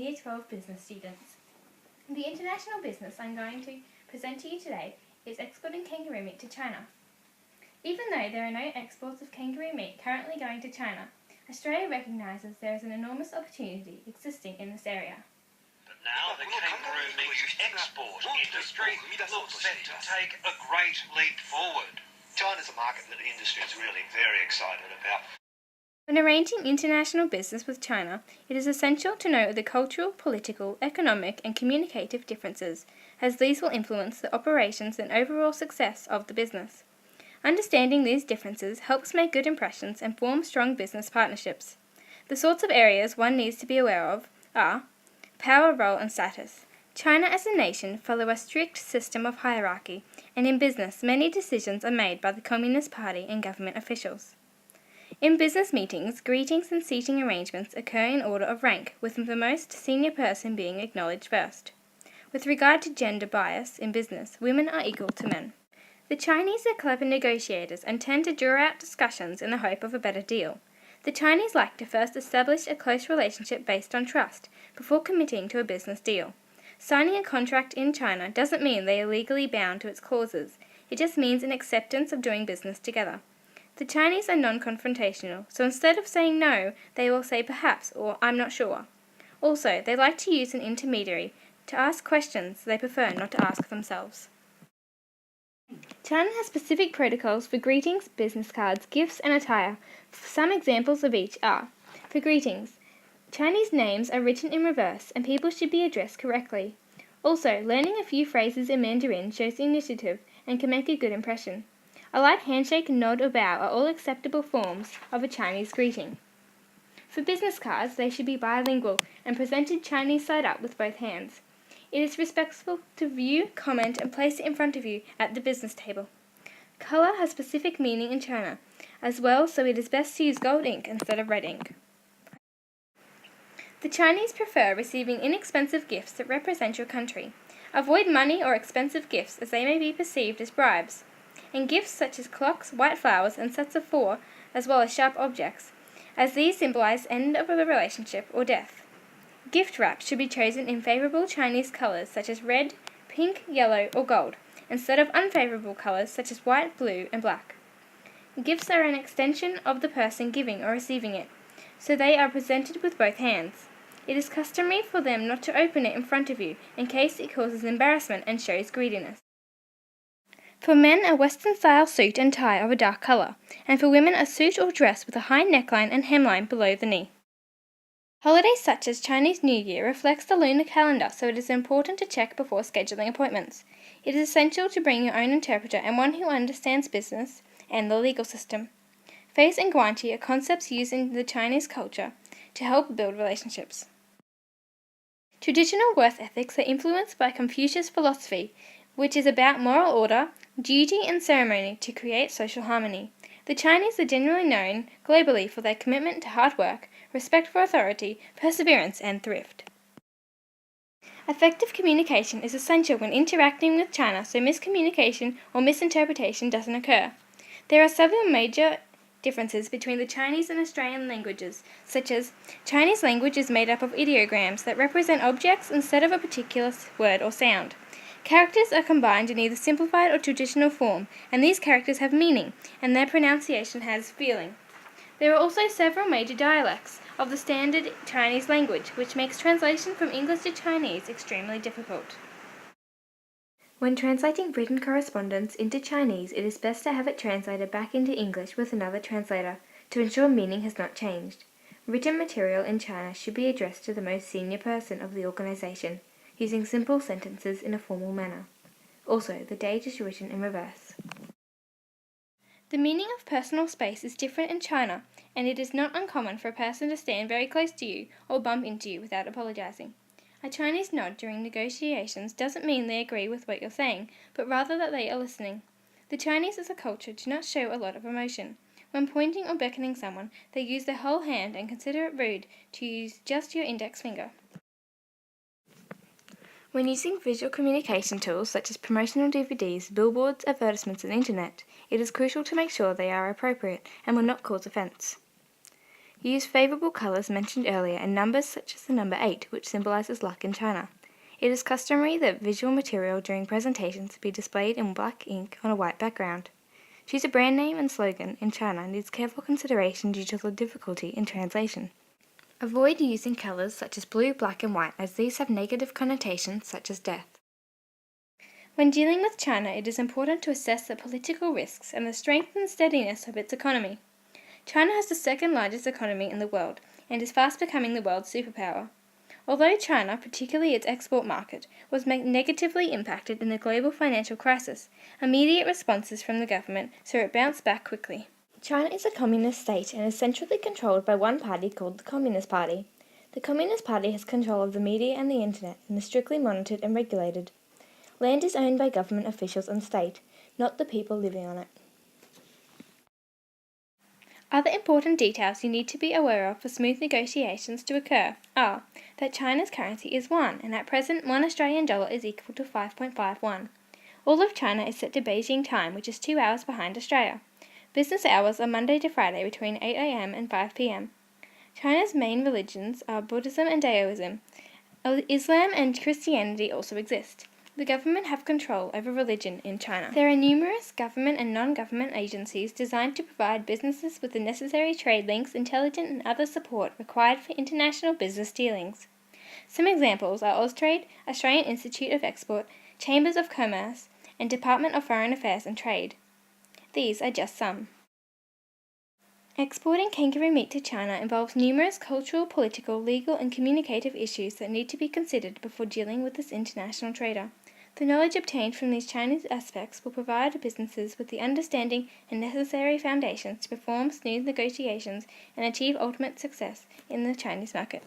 Year 12 business students. The international business I'm going to present to you today is exporting kangaroo meat to China. Even though there are no exports of kangaroo meat currently going to China, Australia recognises there is an enormous opportunity existing in this area. But now the kangaroo meat export industry looks set to take a great leap forward. China's a market that the industry is really very excited about. When arranging international business with China, it is essential to know the cultural, political, economic and communicative differences, as these will influence the operations and overall success of the business. Understanding these differences helps make good impressions and form strong business partnerships. The sorts of areas one needs to be aware of are power, role and status. China as a nation follow a strict system of hierarchy, and in business many decisions are made by the Communist Party and government officials. In business meetings, greetings and seating arrangements occur in order of rank, with the most senior person being acknowledged first. With regard to gender bias in business, women are equal to men. The Chinese are clever negotiators and tend to draw out discussions in the hope of a better deal. The Chinese like to first establish a close relationship based on trust before committing to a business deal. Signing a contract in China doesn't mean they are legally bound to its clauses. It just means an acceptance of doing business together. The Chinese are non-confrontational, so instead of saying no, they will say perhaps or I'm not sure. Also, they like to use an intermediary to ask questions they prefer not to ask themselves. China has specific protocols for greetings, business cards, gifts and attire. Some examples of each are: for greetings, Chinese names are written in reverse and people should be addressed correctly. Also, learning a few phrases in Mandarin shows initiative and can make a good impression. A light handshake, nod or bow are all acceptable forms of a Chinese greeting. For business cards, they should be bilingual and presented Chinese side up with both hands. It is respectful to view, comment and place it in front of you at the business table. Colour has specific meaning in China as well, so it is best to use gold ink instead of red ink. The Chinese prefer receiving inexpensive gifts that represent your country. Avoid money or expensive gifts as they may be perceived as bribes. And gifts such as clocks, white flowers and sets of 4, as well as sharp objects, as these symbolize end of a relationship or death. Gift wrap should be chosen in favourable Chinese colours such as red, pink, yellow or gold, instead of unfavourable colours such as white, blue and black. Gifts are an extension of the person giving or receiving it, so they are presented with both hands. It is customary for them not to open it in front of you in case it causes embarrassment and shows greediness. For men, a Western-style suit and tie of a dark colour, and for women a suit or dress with a high neckline and hemline below the knee. Holidays such as Chinese New Year reflects the lunar calendar, so it is important to check before scheduling appointments. It is essential to bring your own interpreter and one who understands business and the legal system. Face and guanti are concepts used in the Chinese culture to help build relationships. Traditional work ethics are influenced by Confucius philosophy, which is about moral order, duty and ceremony to create social harmony. The Chinese are generally known globally for their commitment to hard work, respect for authority, perseverance and thrift. Effective communication is essential when interacting with China so miscommunication or misinterpretation doesn't occur. There are several major differences between the Chinese and Australian languages, such as Chinese language is made up of ideograms that represent objects instead of a particular word or sound. Characters are combined in either simplified or traditional form, and these characters have meaning, and their pronunciation has feeling. There are also several major dialects of the standard Chinese language, which makes translation from English to Chinese extremely difficult. When translating written correspondence into Chinese, it is best to have it translated back into English with another translator to ensure meaning has not changed. Written material in China should be addressed to the most senior person of the organization, using simple sentences in a formal manner. Also, the date is written in reverse. The meaning of personal space is different in China, and it is not uncommon for a person to stand very close to you or bump into you without apologizing. A Chinese nod during negotiations doesn't mean they agree with what you're saying, but rather that they are listening. The Chinese as a culture do not show a lot of emotion. When pointing or beckoning someone, they use their whole hand and consider it rude to use just your index finger. When using visual communication tools such as promotional DVDs, billboards, advertisements and internet, it is crucial to make sure they are appropriate and will not cause offence. Use favourable colours mentioned earlier and numbers such as the number 8, which symbolises luck in China. It is customary that visual material during presentations be displayed in black ink on a white background. Choose a brand name and slogan in China needs careful consideration due to the difficulty in translation. Avoid using colours such as blue, black and white, as these have negative connotations such as death. When dealing with China, it is important to assess the political risks and the strength and steadiness of its economy. China has the second largest economy in the world and is fast becoming the world's superpower. Although China, particularly its export market, was negatively impacted in the global financial crisis, immediate responses from the government saw it bounce back quickly. China is a communist state and is centrally controlled by one party called the Communist Party. The Communist Party has control of the media and the internet and is strictly monitored and regulated. Land is owned by government officials and state, not the people living on it. Other important details you need to be aware of for smooth negotiations to occur are that China's currency is yuan, and at present $1 is equal to 5.51. All of China is set to Beijing time, which is 2 hours behind Australia. Business hours are Monday to Friday between 8 a.m. and 5 p.m. China's main religions are Buddhism and Taoism. Islam and Christianity also exist. The government have control over religion in China. There are numerous government and non-government agencies designed to provide businesses with the necessary trade links, intelligence and other support required for international business dealings. Some examples are Austrade, Australian Institute of Export, Chambers of Commerce, and Department of Foreign Affairs and Trade. These are just some. Exporting kangaroo meat to China involves numerous cultural, political, legal and communicative issues that need to be considered before dealing with this international trader. The knowledge obtained from these Chinese aspects will provide businesses with the understanding and necessary foundations to perform smooth negotiations and achieve ultimate success in the Chinese market.